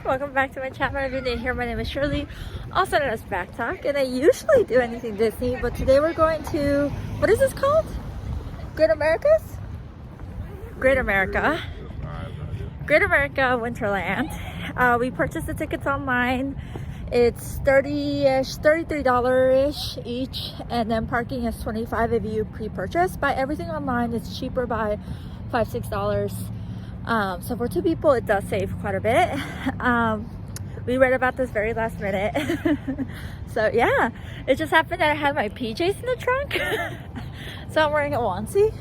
welcome back to my channel. If you're new here, my name is Shirley, also known as Backttalk, and I usually do anything Disney, but today we're going to, what is this called? Great America's? Great America. Great America Winterland. We purchased the tickets online. It's $30-ish, $33-ish each, and then parking is $25 if you pre-purchase. Buy everything online, it's cheaper by $5-6. So for two people, it does save quite a bit. We read about this very last minute. So yeah, it just happened that I had my PJs in the trunk. So I'm wearing a onesie.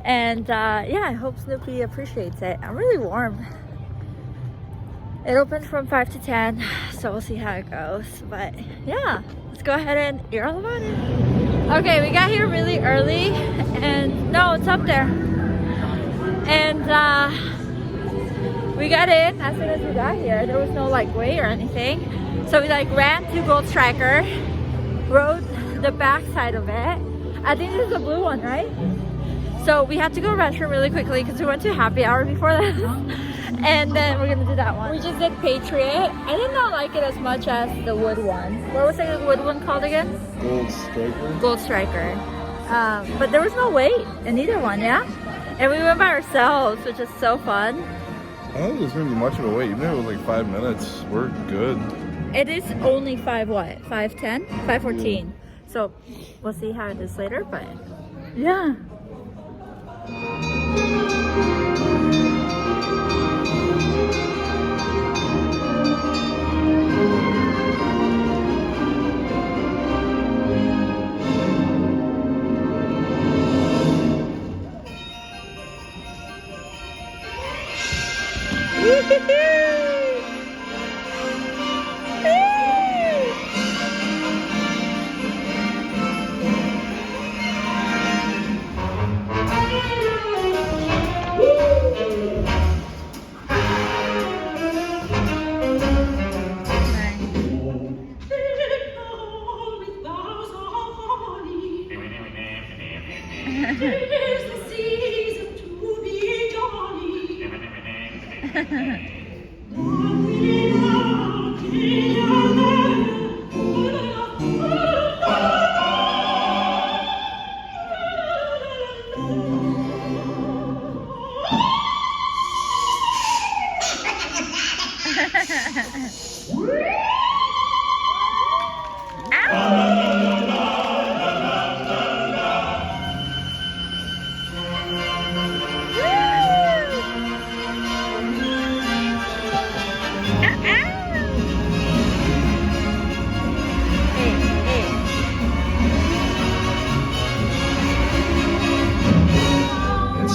And yeah, I hope Snoopy appreciates it. I'm really warm. It opens from 5 to 10, so we'll see how it goes. But yeah, let's go ahead and hear all about it. Okay, we got here really early, and no, it's up there. And we got in as soon as we got here. There was no like wait or anything. So we like ran to Gold Striker, rode the back side of it. I think this is the blue one, right? So we had to go to the restroom really quickly because we went to happy hour before that. And then we're gonna do that one. We just did Patriot. I did not like it as much as the wood one. What was the wood one called again? Gold Striker. Gold Striker. But there was no wait in either one, yeah? And we went by ourselves, which is so fun. I don't think there's gonna be much of a wait. Even if it was like 5 minutes, we're good. It is only 5:10? 5:14. So we'll see how it is later, but yeah.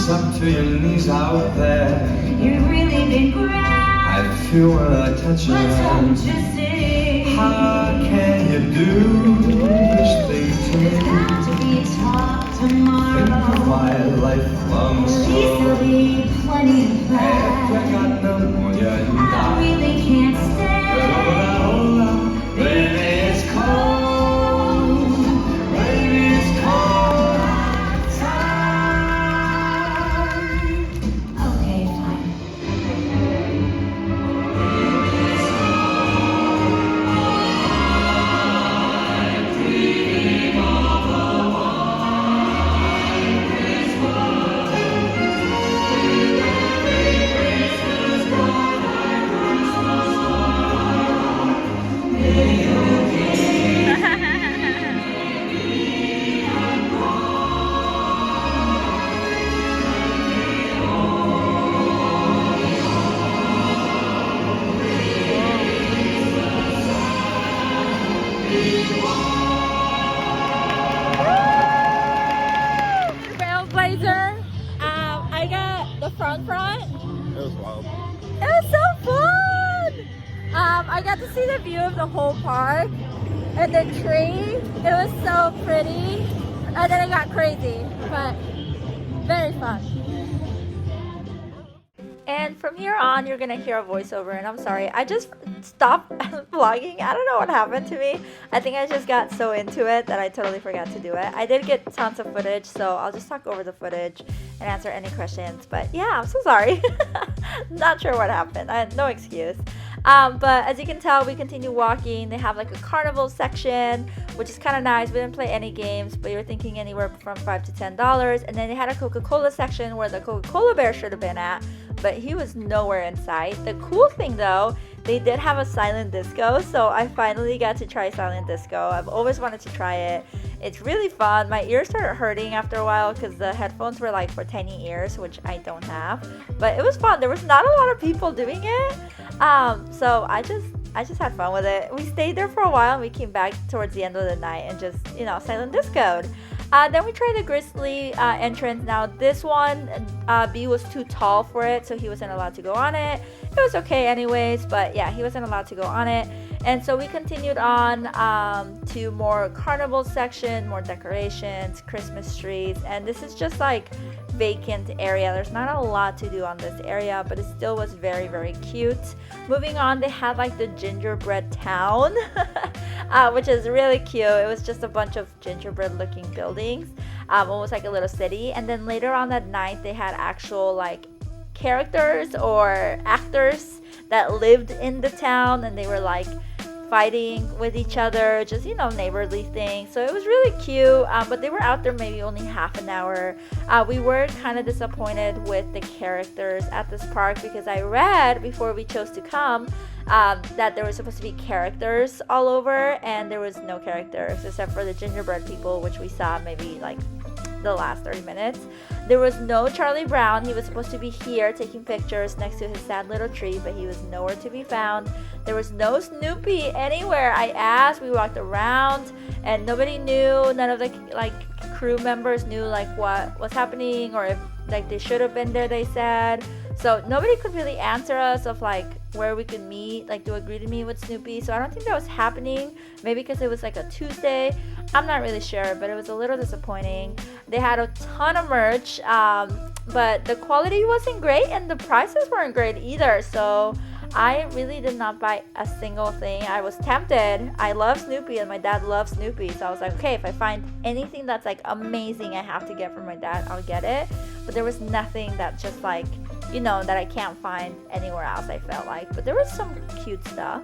Up to your knees out there. You've really been great. I feel when I touch your hand. How can you do this thing to me? There's got to be a talk tomorrow. Think of my lifelong At least sorrow. there'll be plenty of If I that. got pneumonia and I die, really can't stay. baby, it's cold. Baby, it's cold outside. Okay, fine. Trailblazer. I got the front. It was wild. It was so fun! I got to see the view of the whole park and the tree. It was so pretty. And then it got crazy, but very fun. And from here on, you're gonna hear a voiceover, and I'm sorry, I just stopped vlogging. I don't know what happened to me. I think I just got so into it that I totally forgot to do it. I did get tons of footage, so I'll just talk over the footage and answer any questions. But yeah, I'm so sorry. Not sure what happened. I had no excuse. But as you can tell, we continue walking. They have like a carnival section, which is kind of nice. We didn't play any games, but you're thinking anywhere from $5 to $10. And then they had a Coca-Cola section where the Coca-Cola bear should have been at, but he was nowhere in sight. The cool thing though, they did have a silent disco, so I finally got to try silent disco. I've always wanted to try it. It's really fun. My ears started hurting after a while because the headphones were like for tiny ears, which I don't have. But it was fun. There was not a lot of people doing it. So I just had fun with it. We stayed there for a while and we came back towards the end of the night and just, silent discoed. Then we tried the Grizzly entrance. Now this one, B was too tall for it, so he wasn't allowed to go on it. It was okay anyways, but yeah, he wasn't allowed to go on it. And so we continued on to more carnival section, more decorations, Christmas trees, and this is just like vacant area. There's not a lot to do on this area, but it still was very, very cute. Moving on, they had like the gingerbread town, which is really cute. It was just a bunch of gingerbread looking buildings, almost like a little city. And then later on that night, they had actual like characters or actors that lived in the town, and they were like fighting with each other, just neighborly things. So it was really cute, but they were out there maybe only half an hour. We were kind of disappointed with the characters at this park because I read before we chose to come that there was supposed to be characters all over, and there was no characters except for the gingerbread people, which we saw maybe like the last 30 minutes. There was no Charlie Brown. He was supposed to be here taking pictures next to his sad little tree, but he was nowhere to be found. There was no Snoopy anywhere. I asked, we walked around, and nobody knew. None of the crew members knew what was happening, or if they should have been there, they said. So nobody could really answer us of where we could meet, do agree to meet with Snoopy. So I don't think that was happening. Maybe because it was a Tuesday. I'm not really sure, but it was a little disappointing. They had a ton of merch, but the quality wasn't great and the prices weren't great either. So I really did not buy a single thing. I was tempted. I love Snoopy and my dad loves Snoopy. So I was like, okay, if I find anything that's amazing I have to get for my dad, I'll get it. But there was nothing that just that I can't find anywhere else, I felt like. But there was some cute stuff.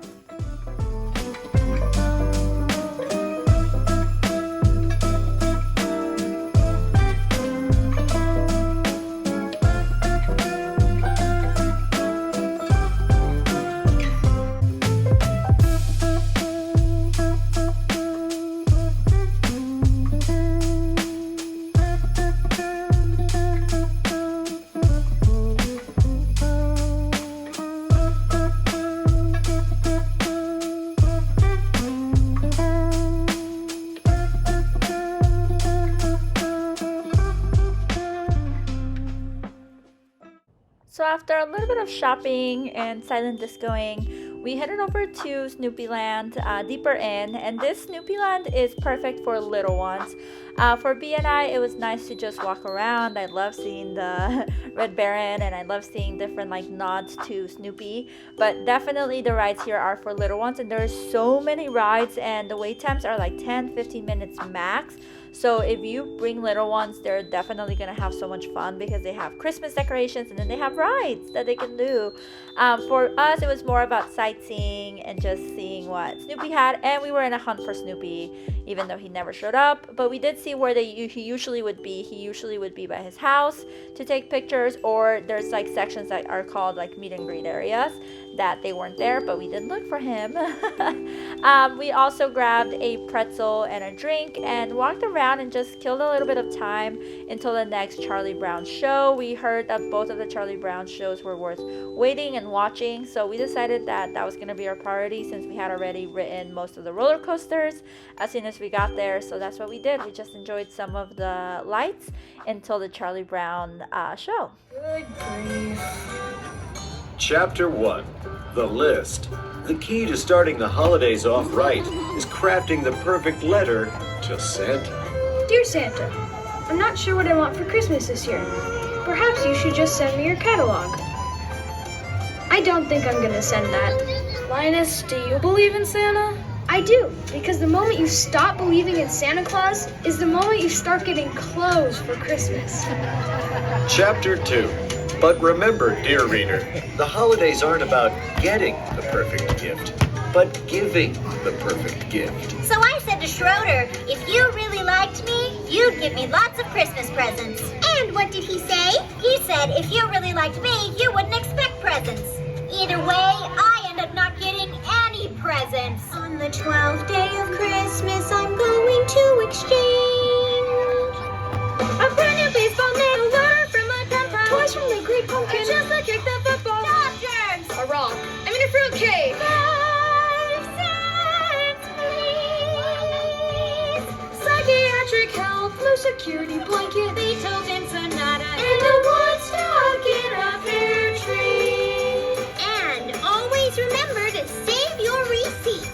So after a little bit of shopping and silent discoing, we headed over to Snoopyland, deeper in, and this Snoopyland is perfect for little ones. For B and I, it was nice to just walk around. I love seeing the Red Baron, and I love seeing different nods to Snoopy, but definitely the rides here are for little ones, and there's so many rides, and the wait times are 10-15 minutes max. So if you bring little ones, they're definitely going to have so much fun because they have Christmas decorations and then they have rides that they can do. For us, it was more about sightseeing and just seeing what Snoopy had. And we were in a hunt for Snoopy, even though he never showed up. But we did see where he usually would be. He usually would be by his house to take pictures, or there's sections that are called meet and greet areas that they weren't there, but we did look for him. We also grabbed a pretzel and a drink and walked around and just killed a little bit of time until the next Charlie Brown show. We heard that both of the Charlie Brown shows were worth waiting and watching, so we decided that was going to be our priority since we had already ridden most of the roller coasters as soon as we got there. So that's what we did. We just enjoyed some of the lights until the Charlie Brown show. Good grief. Chapter 1. The List. The key to starting the holidays off right is crafting the perfect letter to Santa. Dear Santa, I'm not sure what I want for Christmas this year. Perhaps you should just send me your catalog. I don't think I'm gonna send that. Linus, do you believe in Santa? I do, because the moment you stop believing in Santa Claus is the moment you start getting clothes for Christmas. Chapter 2. But remember, dear reader, the holidays aren't about getting the perfect gift, but giving the perfect gift. So I said to Schroeder, if you really liked me, you'd give me lots of Christmas presents. And what did he say? He said if you really liked me, you wouldn't expect presents. Either way, I end up not getting any presents. On the 12th day of Christmas, I'm going to exchange a brand new baseball mitt, a letter from my pen pal, toys from the Great Pumpkin, just a kick the football, dog germs, a rock, I mean a fruitcake. 5 cents, please. Psychiatric help, blue security blanket, Beethoven sonata, and a Woodstock in a pear tree. And always remember to save your receipts.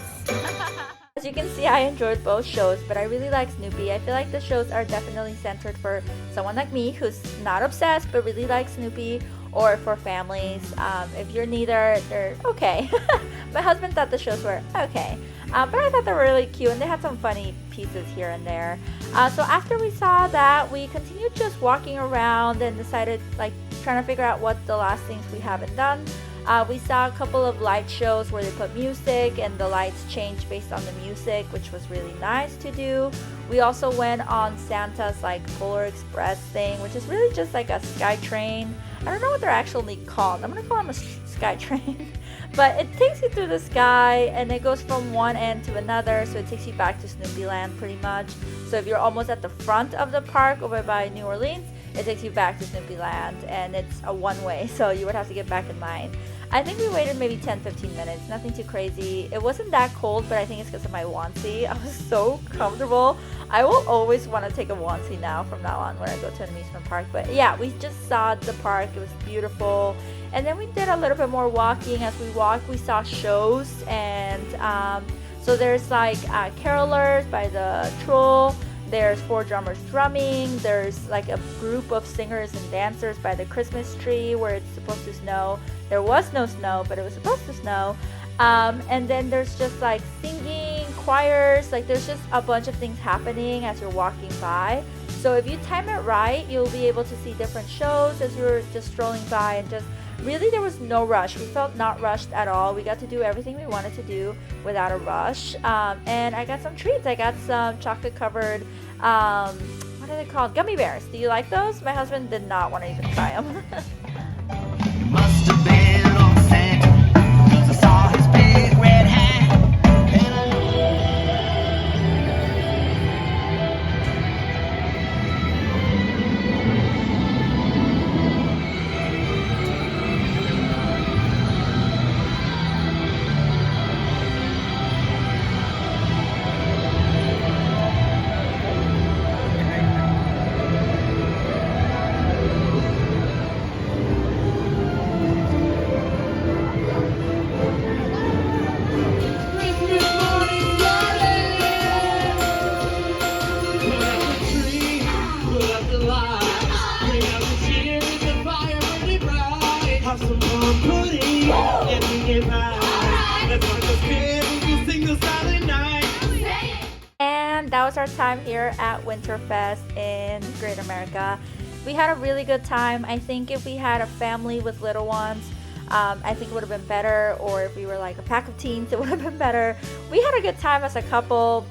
As you can see, I enjoyed both shows, but I really like Snoopy. I feel like the shows are definitely centered for someone like me who's not obsessed but really likes Snoopy, or for families. If you're neither, they're okay. My husband thought the shows were okay, but I thought they were really cute and they had some funny pieces here and there. So after we saw that, we continued just walking around and decided, like, trying to figure out what the last things we haven't done. We saw a couple of light shows where they put music and the lights changed based on the music, which was really nice to do. We also went on Santa's like Polar Express thing, which is really just like a sky train. I don't know what they're actually called. I'm gonna call them a sky train. But it takes you through the sky and it goes from one end to another, so it takes you back to Snoopy Land pretty much. So if you're almost at the front of the park over by New Orleans, it takes you back to Snoopy Land, and it's a one-way, so you would have to get back in line. I think we waited maybe 10-15 minutes, nothing too crazy. It wasn't that cold, but I think it's because of my onesie. I was so comfortable. I will always want to take a onesie now from now on when I go to an amusement park. But yeah, we just saw the park. It was beautiful. And then we did a little bit more walking. As we walked, we saw shows, and so there's like carolers by the Troll. There's 4 drummers drumming. There's like a group of singers and dancers by the Christmas tree where it's supposed to snow. There was no snow, but it was supposed to snow. And then there's just like singing, choirs, like there's just a bunch of things happening as you're walking by. So if you time it right, you'll be able to see different shows as you're just strolling by, and just really there was no rush. We felt not rushed at all. We got to do everything we wanted to do without a rush. And I got some treats. I got some chocolate covered, what are they called? Gummy bears. Do you like those? My husband did not want to even try them. Must have been on Santa, 'cause I saw his big red hat. And that was our time here at Winterfest in Great America. We had a really good time. I think if we had a family with little ones, I think it would have been better, or if we were like a pack of teens, it would have been better. We had a good time as a couple.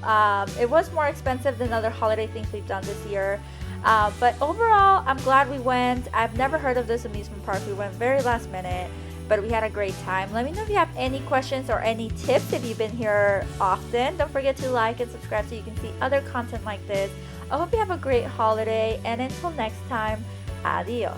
It was more expensive than other holiday things we've done this year. But overall, I'm glad we went. I've never heard of this amusement park. We went very last minute, but we had a great time. Let me know if you have any questions or any tips if you've been here often. Don't forget to like and subscribe so you can see other content like this. I hope you have a great holiday, and until next time, adios.